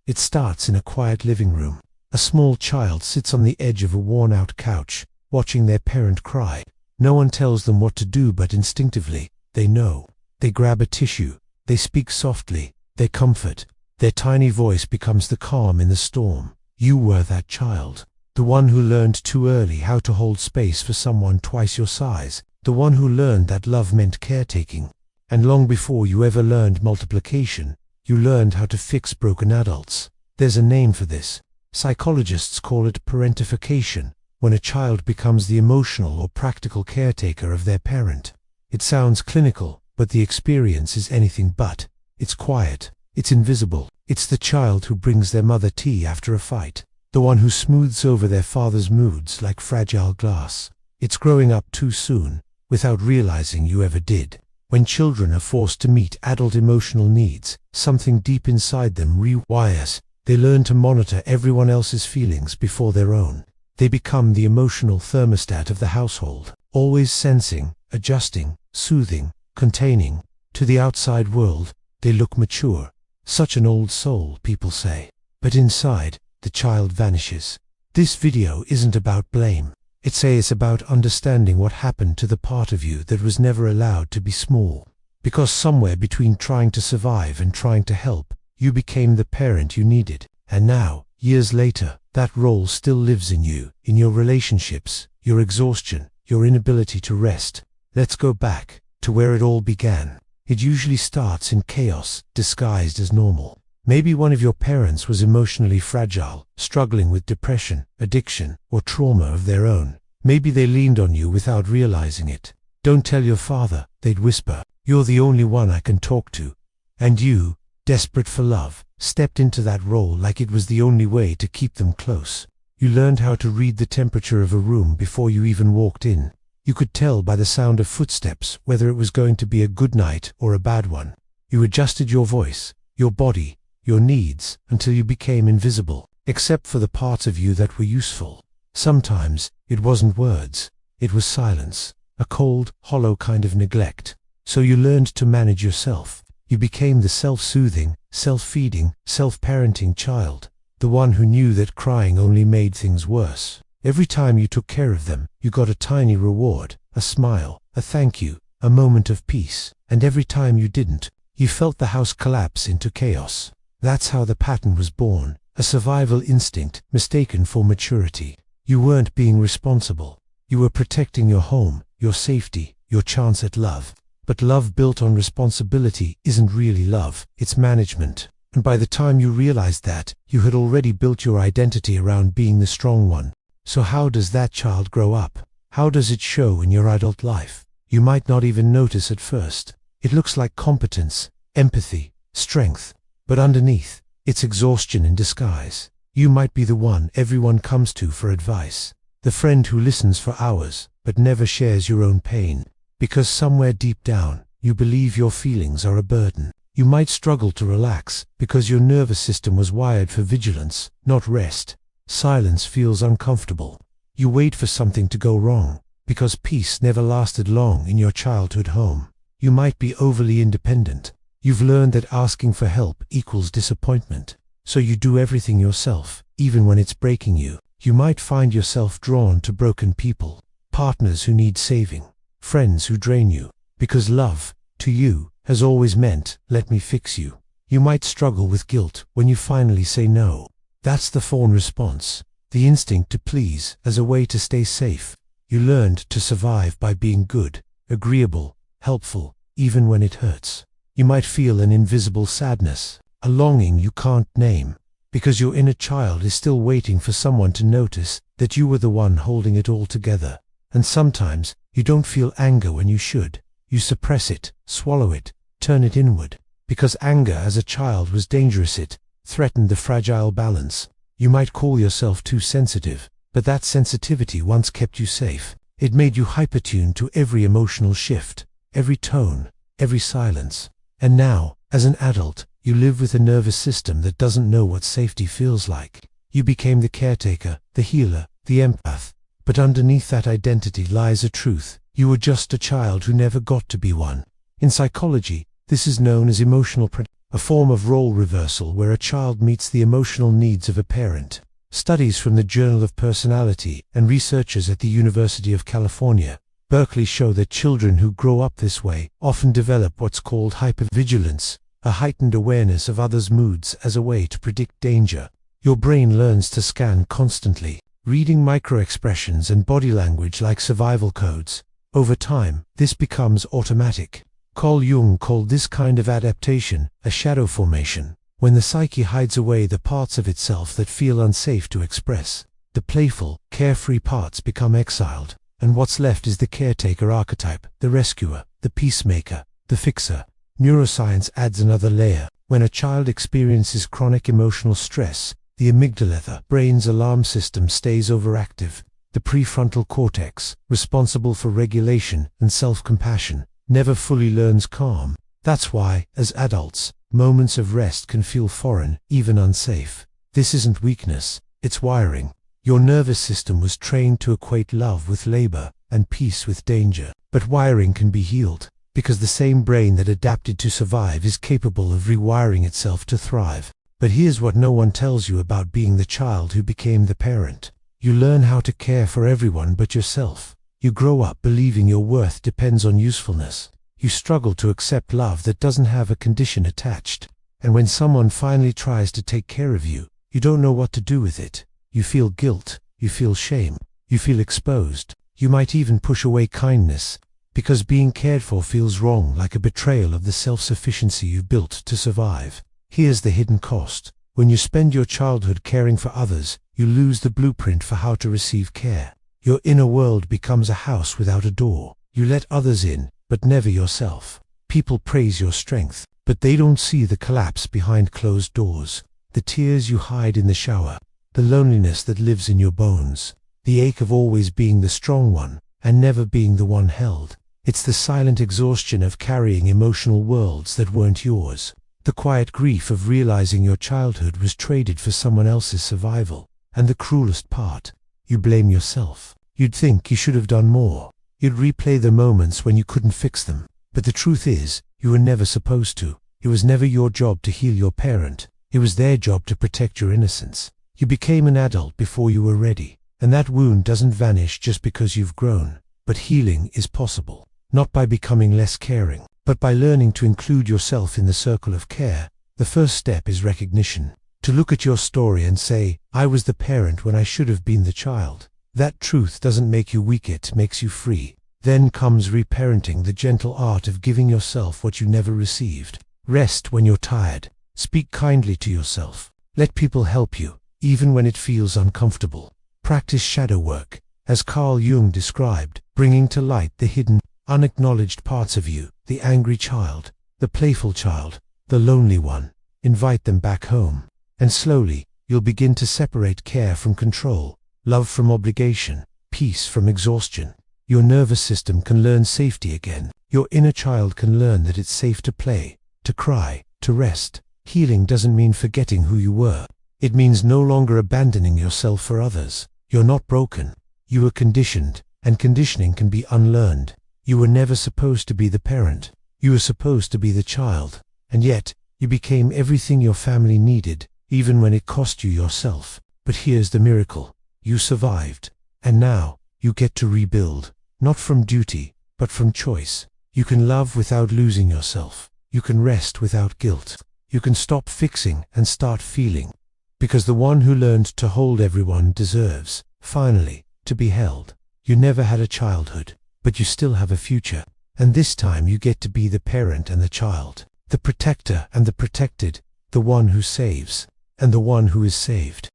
It starts in a quiet living room. A small child sits on the edge of a worn-out couch, watching their parent cry. No one tells them what to do, but instinctively, they know. They grab a tissue. They speak softly. They comfort. Their tiny voice becomes the calm in the storm. You were that child. The one who learned too early how to hold space for someone twice your size. The one who learned that love meant caretaking. And long before you ever learned multiplication, you learned how to fix broken adults. There's a name for this. Psychologists call it parentification, when a child becomes the emotional or practical caretaker of their parent. It sounds clinical, but the experience is anything but. It's quiet. It's invisible. It's the child who brings their mother tea after a fight. The one who smooths over their father's moods like fragile glass. It's growing up too soon, without realizing you ever did. When children are forced to meet adult emotional needs, something deep inside them rewires. They learn to monitor everyone else's feelings before their own. They become the emotional thermostat of the household, always sensing, adjusting, soothing, containing. To the outside world, they look mature. Such an old soul, people say. But inside, the child vanishes. This video isn't about blame. It's about understanding what happened to the part of you that was never allowed to be small. Because somewhere between trying to survive and trying to help, you became the parent you needed. And now, years later, that role still lives in you, in your relationships, your exhaustion, your inability to rest. Let's go back to where it all began. It usually starts in chaos, disguised as normal. Maybe one of your parents was emotionally fragile, struggling with depression, addiction, or trauma of their own. Maybe they leaned on you without realizing it. Don't tell your father, they'd whisper. You're the only one I can talk to. And you, desperate for love, stepped into that role like it was the only way to keep them close. You learned how to read the temperature of a room before you even walked in. You could tell by the sound of footsteps whether it was going to be a good night or a bad one. You adjusted your voice, your body, your needs, until you became invisible, except for the parts of you that were useful. Sometimes, it wasn't words. It was silence, a cold, hollow kind of neglect. So you learned to manage yourself. You became the self-soothing, self-feeding, self-parenting child, the one who knew that crying only made things worse. Every time you took care of them, you got a tiny reward, a smile, a thank you, a moment of peace. And every time you didn't, you felt the house collapse into chaos. That's how the pattern was born, a survival instinct mistaken for maturity. You weren't being responsible. You were protecting your home, your safety, your chance at love. But love built on responsibility isn't really love, it's management. And by the time you realized that, you had already built your identity around being the strong one. So how does that child grow up? How does it show in your adult life? You might not even notice at first. It looks like competence, empathy, strength. But underneath, it's exhaustion in disguise. You might be the one everyone comes to for advice. The friend who listens for hours, but never shares your own pain. Because somewhere deep down, you believe your feelings are a burden. You might struggle to relax, because your nervous system was wired for vigilance, not rest. Silence feels uncomfortable. You wait for something to go wrong, because peace never lasted long in your childhood home. You might be overly independent. You've learned that asking for help equals disappointment. So you do everything yourself, even when it's breaking you. You might find yourself drawn to broken people, partners who need saving, friends who drain you, because love, to you, has always meant, let me fix you. You might struggle with guilt when you finally say no. That's the fawn response, the instinct to please as a way to stay safe. You learned to survive by being good, agreeable, helpful, even when it hurts. You might feel an invisible sadness, a longing you can't name, because your inner child is still waiting for someone to notice that you were the one holding it all together. And sometimes, you don't feel anger when you should. You suppress it, swallow it, turn it inward. Because anger as a child was dangerous, it threatened the fragile balance. You might call yourself too sensitive, but that sensitivity once kept you safe. It made you hypertuned to every emotional shift, every tone, every silence. And now, as an adult, you live with a nervous system that doesn't know what safety feels like. You became the caretaker, the healer, the empath. But underneath that identity lies a truth. You were just a child who never got to be one. In psychology, this is known as emotional a form of role reversal where a child meets the emotional needs of a parent. Studies from the Journal of Personality and researchers at the University of California, Berkeley show that children who grow up this way often develop what's called hypervigilance, a heightened awareness of others' moods as a way to predict danger. Your brain learns to scan constantly, reading microexpressions and body language like survival codes. Over time, this becomes automatic. Carl Jung called this kind of adaptation a shadow formation, when the psyche hides away the parts of itself that feel unsafe to express. The playful, carefree parts become exiled, and what's left is the caretaker archetype, the rescuer, the peacemaker, the fixer. Neuroscience adds another layer. When a child experiences chronic emotional stress, the amygdala, the brain's alarm system, stays overactive. The prefrontal cortex, responsible for regulation and self-compassion, never fully learns calm. That's why, as adults, moments of rest can feel foreign, even unsafe. This isn't weakness, it's wiring. Your nervous system was trained to equate love with labor and peace with danger. But wiring can be healed, because the same brain that adapted to survive is capable of rewiring itself to thrive. But here's what no one tells you about being the child who became the parent. You learn how to care for everyone but yourself. You grow up believing your worth depends on usefulness. You struggle to accept love that doesn't have a condition attached. And when someone finally tries to take care of you, you don't know what to do with it. You feel guilt, you feel shame, you feel exposed. You might even push away kindness, because being cared for feels wrong, like a betrayal of the self-sufficiency you've built to survive. Here's the hidden cost. When you spend your childhood caring for others, you lose the blueprint for how to receive care. Your inner world becomes a house without a door. You let others in, but never yourself. People praise your strength, but they don't see the collapse behind closed doors, the tears you hide in the shower, the loneliness that lives in your bones, the ache of always being the strong one and never being the one held. It's the silent exhaustion of carrying emotional worlds that weren't yours. The quiet grief of realizing your childhood was traded for someone else's survival. And the cruelest part, you blame yourself. You'd think you should have done more. You'd replay the moments when you couldn't fix them. But the truth is, you were never supposed to. It was never your job to heal your parent. It was their job to protect your innocence. You became an adult before you were ready. And that wound doesn't vanish just because you've grown. But healing is possible. Not by becoming less caring, but by learning to include yourself in the circle of care. The first step is recognition. To look at your story and say, I was the parent when I should have been the child. That truth doesn't make you weak, it makes you free. Then comes reparenting, the gentle art of giving yourself what you never received. Rest when you're tired. Speak kindly to yourself. Let people help you, even when it feels uncomfortable. Practice shadow work, as Carl Jung described, bringing to light the hidden, unacknowledged parts of you, the angry child, the playful child, the lonely one. Invite them back home. And slowly, you'll begin to separate care from control, love from obligation, peace from exhaustion. Your nervous system can learn safety again. Your inner child can learn that it's safe to play, to cry, to rest. Healing doesn't mean forgetting who you were. It means no longer abandoning yourself for others. You're not broken. You were conditioned, and conditioning can be unlearned. You were never supposed to be the parent. You were supposed to be the child. And yet, you became everything your family needed, even when it cost you yourself. But here's the miracle. You survived. And now, you get to rebuild. Not from duty, but from choice. You can love without losing yourself. You can rest without guilt. You can stop fixing and start feeling. Because the one who learned to hold everyone deserves, finally, to be held. You never had a childhood, but you still have a future. And this time you get to be the parent and the child, the protector and the protected, the one who saves, and the one who is saved.